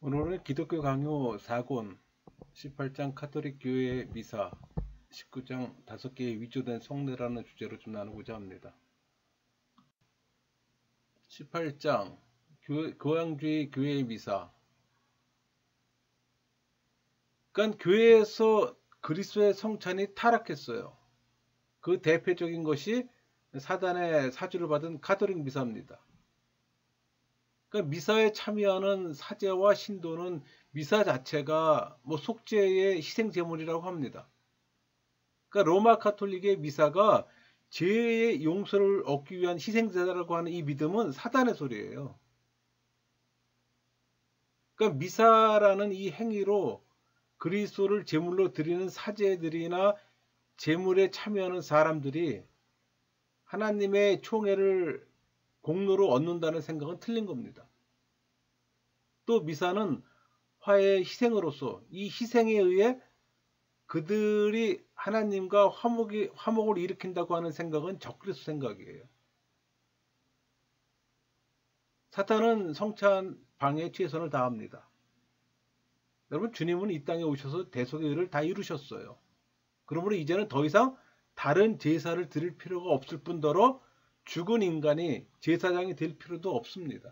오늘은 기독교 강요 4권 18장 카톨릭 교회 미사 19장 5개의 위조된 성례라는 주제로 좀 나누고자 합니다. 18장 교황주의 교회의 미사. 그러니까 교회에서 그리스도의 성찬이 타락했어요. 그 대표적인 것이 사단의 사주를 받은 카톨릭 미사입니다. 그러니까 미사에 참여하는 사제와 신도는 미사 자체가 속죄의 희생 제물이라고 합니다. 그러니까 로마 카톨릭의 미사가 죄의 용서를 얻기 위한 희생제다라고 하는 이 믿음은 사단의 소리예요. 그러니까 미사라는 이 행위로 그리스도를 제물로 드리는 사제들이나 제물에 참여하는 사람들이 하나님의 총애를 공로로 얻는다는 생각은 틀린 겁니다. 또 미사는 화해의 희생으로서 이 희생에 의해 그들이 하나님과 화목을 일으킨다고 하는 생각은 적그리스도 생각이에요. 사탄은 성찬 방해에 최선을 다합니다. 여러분, 주님은 이 땅에 오셔서 대속의 의를 다 이루셨어요. 그러므로 이제는 더 이상 다른 제사를 드릴 필요가 없을 뿐더러 죽은 인간이 제사장이 될 필요도 없습니다.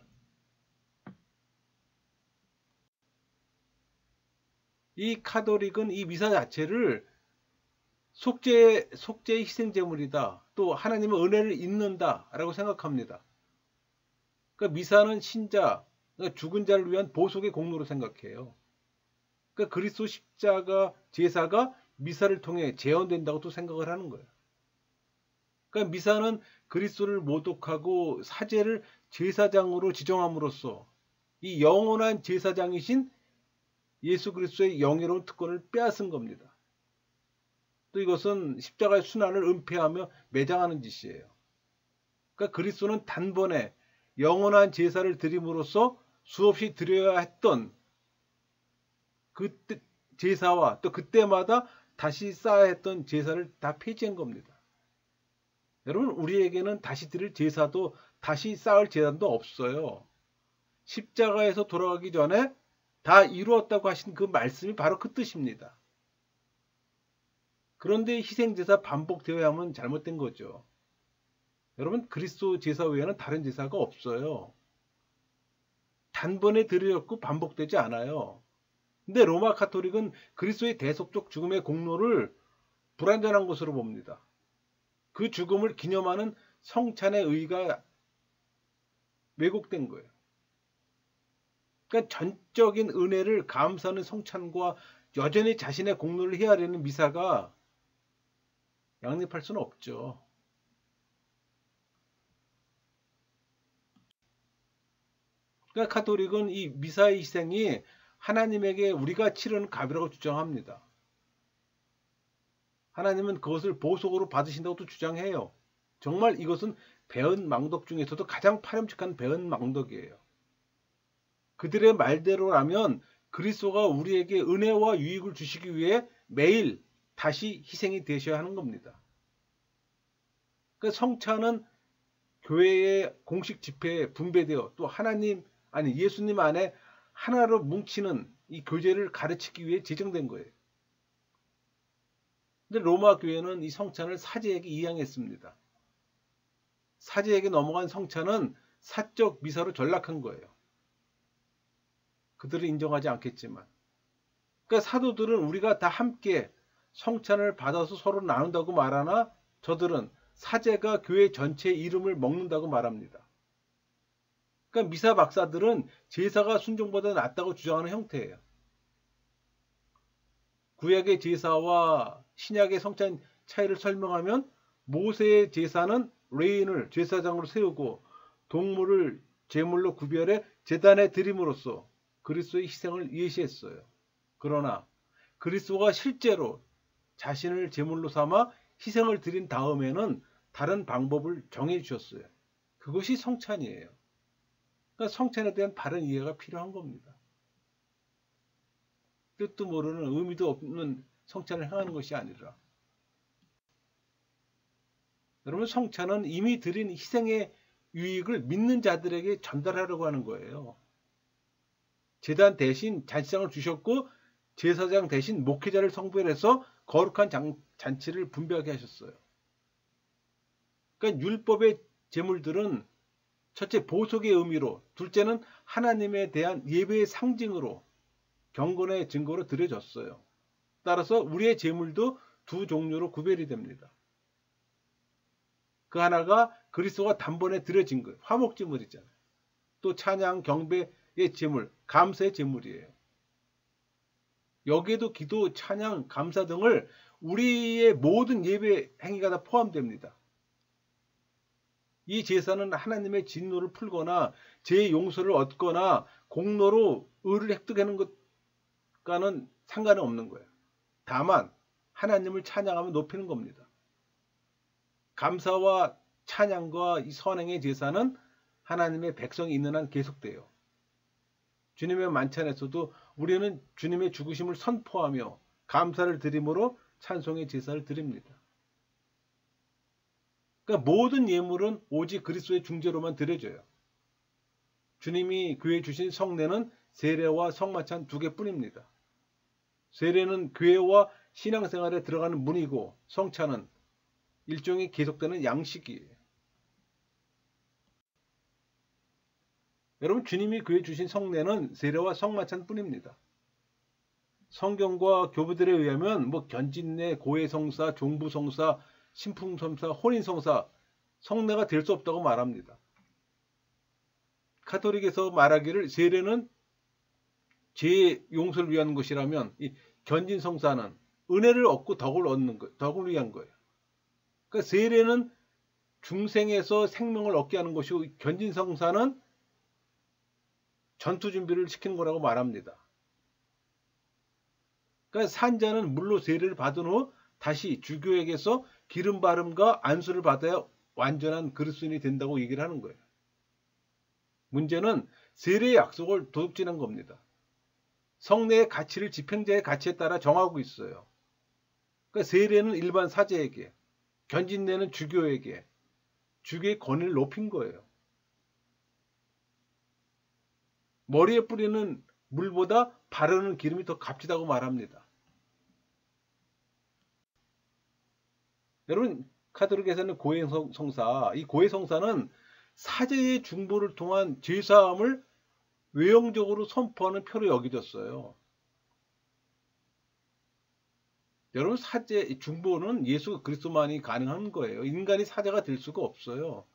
이 카톨릭은 이 미사 자체를 속죄의 희생제물이다. 또 하나님의 은혜를 잊는다 라고 생각합니다. 그러니까 미사는 신자, 그러니까 죽은 자를 위한 보속의 공로로 생각해요. 그러니까 그리스도 십자가 제사가 미사를 통해 재현된다고 또 생각을 하는 거예요. 그러니까 미사는 그리스도를 모독하고 사제를 제사장으로 지정함으로써 이 영원한 제사장이신 예수 그리스도의 영예로운 특권을 빼앗은 겁니다. 또 이것은 십자가의 순환을 은폐하며 매장하는 짓이에요. 그러니까 그리스도는 단번에 영원한 제사를 드림으로써 수없이 드려야 했던 그때 제사와 또 그때마다 다시 쌓아야 했던 제사를 다 폐지한 겁니다. 여러분, 우리에게는 다시 드릴 제사도 다시 쌓을 제단도 없어요. 십자가에서 돌아가기 전에 다 이루었다고 하신 그 말씀이 바로 그 뜻입니다. 그런데 희생제사 반복되어야 하면 잘못된 거죠. 여러분, 그리스도 제사 외에는 다른 제사가 없어요. 단번에 드렸고 반복되지 않아요. 근데 로마 카톨릭은 그리스도의 대속적 죽음의 공로를 불완전한 것으로 봅니다. 그 죽음을 기념하는 성찬의 의의가 왜곡된 거예요. 그러니까 전적인 은혜를 감사하는 성찬과 여전히 자신의 공로를 헤아리는 미사가 양립할 수는 없죠. 그러니까 카톨릭은 이 미사의 희생이 하나님에게 우리가 치르는 값이라고 주장합니다. 하나님은 그것을 보속으로 받으신다고 주장해요. 정말 이것은 배은망덕 중에서도 가장 파렴치한 배은망덕이에요. 그들의 말대로라면 그리스도가 우리에게 은혜와 유익을 주시기 위해 매일 다시 희생이 되셔야 하는 겁니다. 그러니까 성찬은 교회의 공식 집회에 분배되어 또 예수님 안에 하나로 뭉치는 이 교제를 가르치기 위해 제정된 거예요. 근데 로마 교회는 이 성찬을 사제에게 이양했습니다. 사제에게 넘어간 성찬은 사적 미사로 전락한 거예요. 그들은 인정하지 않겠지만. 그러니까 사도들은 우리가 다 함께 성찬을 받아서 서로 나눈다고 말하나 저들은 사제가 교회 전체의 이름을 먹는다고 말합니다. 그러니까 미사 박사들은 제사가 순종보다 낫다고 주장하는 형태예요. 구약의 제사와 신약의 성찬 차이를 설명하면 모세의 제사는 레인을 제사장으로 세우고 동물을 제물로 구별해 제단에 드림으로써 그리스도의 희생을 예시했어요. 그러나 그리스도가 실제로 자신을 제물로 삼아 희생을 드린 다음에는 다른 방법을 정해 주셨어요. 그것이 성찬이에요. 그러니까 성찬에 대한 바른 이해가 필요한 겁니다. 뜻도 모르는 의미도 없는 성찬을 행하는 것이 아니라, 여러분, 성찬은 이미 드린 희생의 유익을 믿는 자들에게 전달하려고 하는 거예요. 제단 대신 잔치상을 주셨고 제사장 대신 목회자를 성별해서 거룩한 잔치를 분배하게 하셨어요. 그러니까 율법의 제물들은 첫째 보속의 의미로, 둘째는 하나님에 대한 예배의 상징으로 경건의 증거로 드려졌어요. 따라서 우리의 제물도 두 종류로 구별이 됩니다. 그 하나가 그리스도가 단번에 드려진 거예요. 화목제물이잖아요. 또 찬양, 경배의 제물, 감사의 제물이에요. 여기에도 기도, 찬양, 감사 등을 우리의 모든 예배 행위가 다 포함됩니다. 이 제사는 하나님의 진노를 풀거나 죄의 용서를 얻거나 공로로 의를 획득하는 것과는 상관은 없는 거예요. 다만 하나님을 찬양하며 높이는 겁니다. 감사와 찬양과 이 선행의 제사는 하나님의 백성이 있는 한 계속돼요. 주님의 만찬에서도 우리는 주님의 죽으심을 선포하며 감사를 드림으로 찬송의 제사를 드립니다. 그러니까 모든 예물은 오직 그리스도의 중재로만 드려져요. 주님이 교회에 주신 성례는 세례와 성만찬 두 개뿐입니다. 세례는 교회와 신앙생활에 들어가는 문이고 성찬은 일종의 계속되는 양식이에요. 여러분, 주님이 교회에 주신 성례는 세례와 성만찬 뿐입니다. 성경과 교부들에 의하면 견진례, 고해성사, 종부성사, 신품성사, 혼인성사, 성례가 될 수 없다고 말합니다. 카톨릭에서 말하기를 세례는 죄의 용서를 위한 것이라면 이 견진성사는 은혜를 얻고 덕을 위한 거예요. 그러니까 세례는 중생에서 생명을 얻게 하는 것이고 견진성사는 전투 준비를 시키는 거라고 말합니다. 그러니까 산자는 물로 세례를 받은 후 다시 주교에게서 기름 바름과 안수를 받아야 완전한 그리스도인이 된다고 얘기를 하는 거예요. 문제는 세례의 약속을 도둑질한 겁니다. 성례의 가치를 집행자의 가치에 따라 정하고 있어요. 그러니까 세례는 일반 사제에게, 견진례는 주교에게, 주교의 권위를 높인 거예요. 머리에 뿌리는 물보다 바르는 기름이 더 값지다고 말합니다. 여러분, 카톨릭에서는 고해성사, 이 고해성사는 사제의 중보를 통한 죄사함을 외형적으로 선포하는 표로 여겨졌어요. 여러분, 사제 중보는 예수 그리스도만이 가능한 거예요. 인간이 사제가 될 수가 없어요.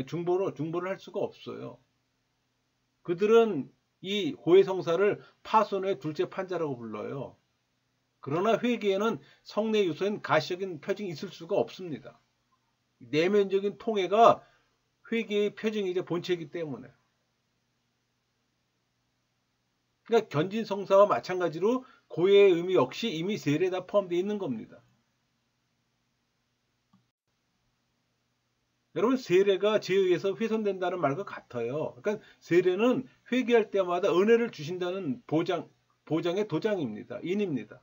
중보를 할 수가 없어요. 그들은 이 고해성사를 파손의 둘째 판자라고 불러요. 그러나 회개에는 성례 요소인 가시적인 표징이 있을 수가 없습니다. 내면적인 통회가 회개의 표징이자 본체이기 때문에. 그러니까 견진성사와 마찬가지로 고해의 의미 역시 이미 세례에 다 포함되어 있는 겁니다. 여러분, 세례가 죄에 의해서 훼손된다는 말과 같아요. 그러니까 세례는 회개할 때마다 은혜를 주신다는 보장의 도장입니다. 인입니다.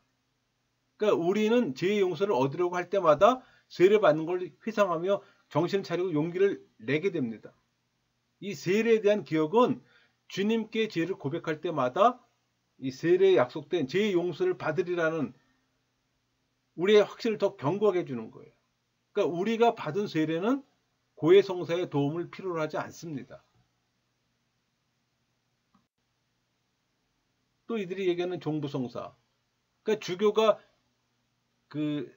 그러니까 우리는 죄의 용서를 얻으려고 할 때마다 세례 받는 걸 회상하며 정신을 차리고 용기를 내게 됩니다. 이 세례에 대한 기억은 주님께 죄를 고백할 때마다 이 세례에 약속된 죄의 용서를 받으리라는 우리의 확신을 더 견고하게 해주는 거예요. 그러니까 우리가 받은 세례는 고해성사의 도움을 필요로 하지 않습니다. 또 이들이 얘기하는 종부성사. 그러니까 주교가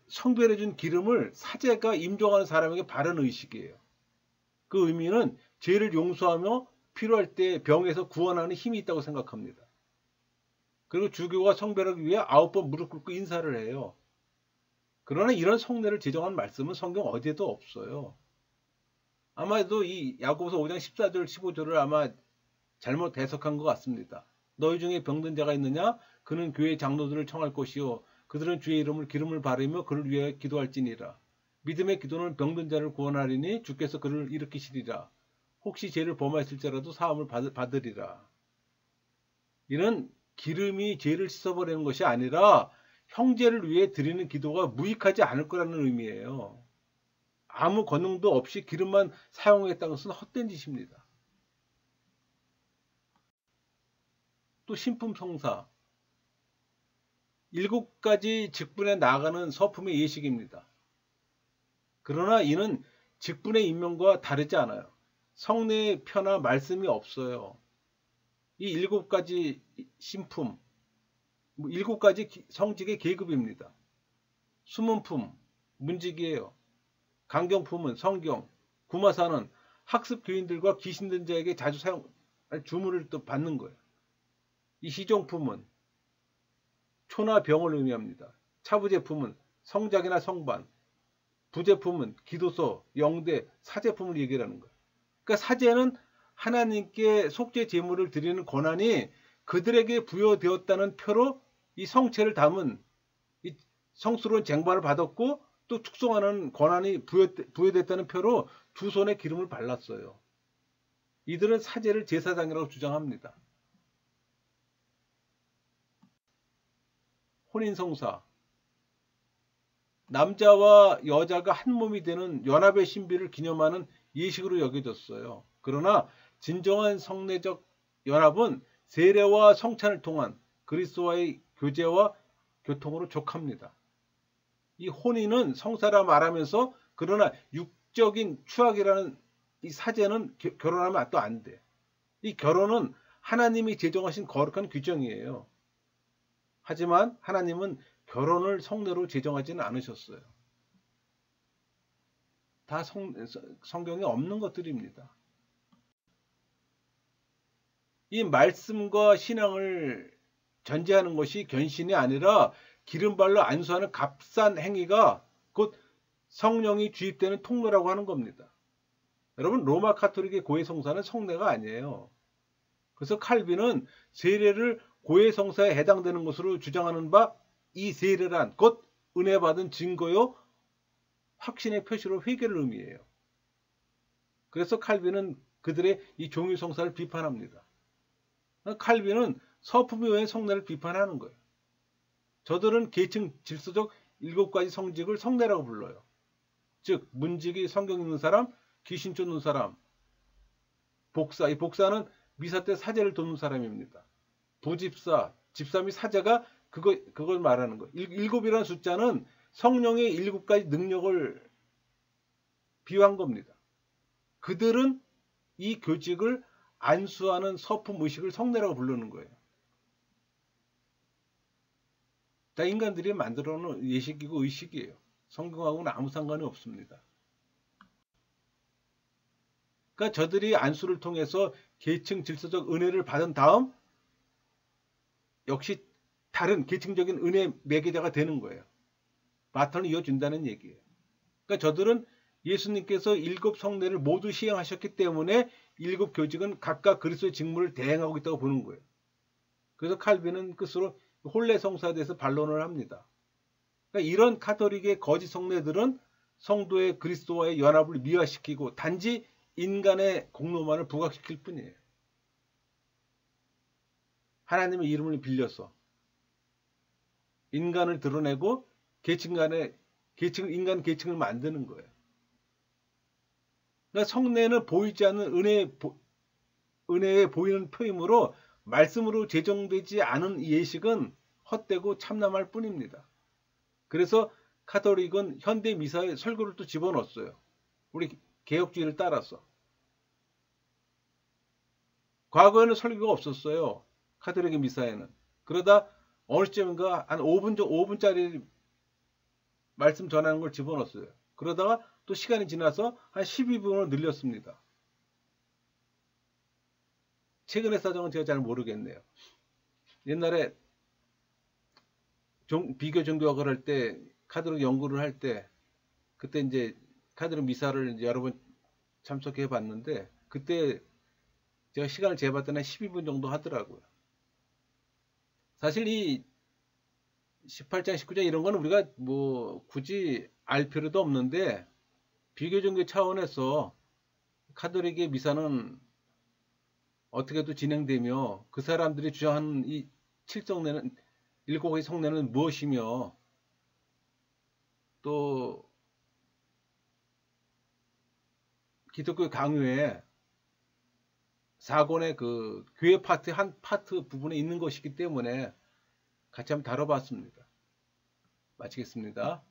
성별해준 기름을 사제가 임종하는 사람에게 바른 의식이에요. 그 의미는 죄를 용서하며 필요할 때 병에서 구원하는 힘이 있다고 생각합니다. 그리고 주교가 성별하기 위해 9번 무릎 꿇고 인사를 해요. 그러나 이런 성례를 제정한 말씀은 성경 어디에도 없어요. 아마도 이 야고보서 5장 14절 15절을 아마 잘못 해석한 것 같습니다. 너희 중에 병든 자가 있느냐? 그는 교회 장로들을 청할 것이요 그들은 주의 이름을 기름을 바르며 그를 위하여 기도할지니라. 믿음의 기도는 병든 자를 구원하리니 주께서 그를 일으키시리라. 혹시 죄를 범하였을지라도 사함을 받으리라. 이는 기름이 죄를 씻어버리는 것이 아니라 형제를 위해 드리는 기도가 무익하지 않을 거라는 의미예요. 아무 권능도 없이 기름만 사용했다는 것은 헛된 짓입니다. 또 신품성사, 7가지 직분에 나아가는 서품의 예식입니다. 그러나 이는 직분의 임명과 다르지 않아요. 성례의 표나 말씀이 없어요. 이 7가지 신품, 7가지 성직의 계급입니다. 수문품, 문직이에요. 강경품은 성경, 구마사는 학습 교인들과 귀신든 자에게 자주 주문을 또 받는 거예요. 이 시종품은 초나 병을 의미합니다. 차부제품은 성작이나 성반, 부제품은 기도서, 영대, 사제품을 얘기하는 거예요. 그러니까 사제는 하나님께 속죄 제물을 드리는 권한이 그들에게 부여되었다는 표로 이 성체를 담은 이 성스러운 쟁반을 받았고 또 축송하는 권한이 부여됐다는 표로 두 손에 기름을 발랐어요. 이들은 사제를 제사장이라고 주장합니다. 혼인성사, 남자와 여자가 한 몸이 되는 연합의 신비를 기념하는 예식으로 여겨졌어요. 그러나 진정한 성례적 연합은 세례와 성찬을 통한 그리스도와의 교제와 교통으로 족합니다. 이 혼인은 성사라 말하면서 그러나 육적인 추악이라는 이 사제는 결혼하면 또 안 돼. 이 결혼은 하나님이 제정하신 거룩한 규정이에요. 하지만 하나님은 결혼을 성례로 제정하지는 않으셨어요. 다 성경에 없는 것들입니다. 이 말씀과 신앙을 전제하는 것이 견신이 아니라 기름발로 안수하는 값싼 행위가 곧 성령이 주입되는 통로라고 하는 겁니다. 여러분, 로마 카톨릭의 고해성사는 성례가 아니에요. 그래서 칼빈은 세례를 고해성사에 해당되는 것으로 주장하는 바 이 세례란 곧 은혜 받은 증거요 확신의 표시로 회개를 의미해요. 그래서 칼빈은 그들의 이 종유성사를 비판합니다. 칼빈은 서품 외의 성례를 비판하는 거예요. 저들은 계층 질서적 7가지 성직을 성례라고 불러요. 즉 문직이 성경 읽는 사람, 귀신 쫓는 사람, 복사, 이 복사는 미사 때 사제를 돕는 사람입니다. 부집사, 집사 및 사제가 그걸 말하는 거예요. 7이라는 숫자는 성령의 7가지 능력을 비유한 겁니다. 그들은 이 교직을 안수하는 서품 의식을 성례라고 부르는 거예요. 다 인간들이 만들어 놓은 예식이고 의식이에요. 성경하고는 아무 상관이 없습니다. 그러니까 저들이 안수를 통해서 계층 질서적 은혜를 받은 다음 역시 다른 계층적인 은혜 매개자가 되는 거예요. 바톤을 이어준다는 얘기예요. 그러니까 저들은 예수님께서 7 성례를 모두 시행하셨기 때문에 7 교직은 각각 그리스도의 직무를 대행하고 있다고 보는 거예요. 그래서 칼빈은 끝으로 혼례 성사에 대해서 반론을 합니다. 그러니까 이런 카톨릭의 거짓 성례들은 성도의 그리스도와의 연합을 미화시키고 단지 인간의 공로만을 부각시킬 뿐이에요. 하나님의 이름을 빌려서 인간을 드러내고 인간 계층을 만드는 거예요. 그러니까 성례는 보이지 않는 은혜에 보이는 표이므로 말씀으로 제정되지 않은 예식은 헛되고 참남할 뿐입니다. 그래서 카톨릭은 현대 미사에 설교를 또 집어넣었어요. 우리 개혁주의를 따라서. 과거에는 설교가 없었어요. 카톨릭의 미사에는. 그러다 어느 시점인가 한 5분짜리 말씀 전하는 걸 집어넣었어요. 그러다가 또 시간이 지나서 한 12분으로 늘렸습니다. 최근의 사정은 제가 잘 모르겠네요. 옛날에 비교 종교학을 할 때, 카톨릭 연구를 할 때, 그때 이제 카톨릭 미사를 여러 번 참석해 봤는데, 그때 제가 시간을 재봤더니 한 12분 정도 하더라고요. 사실 이 18장, 19장 이런 거는 우리가 뭐 굳이 알 필요도 없는데, 비교 종교 차원에서 카톨릭의 미사는 어떻게도 진행되며 그 사람들이 주장하는 이 7성례는 7가지 성례는 무엇이며 또 기독교 강요에 4권의 그 교회 파트 한 파트 부분에 있는 것이기 때문에 같이 한번 다뤄봤습니다. 마치겠습니다.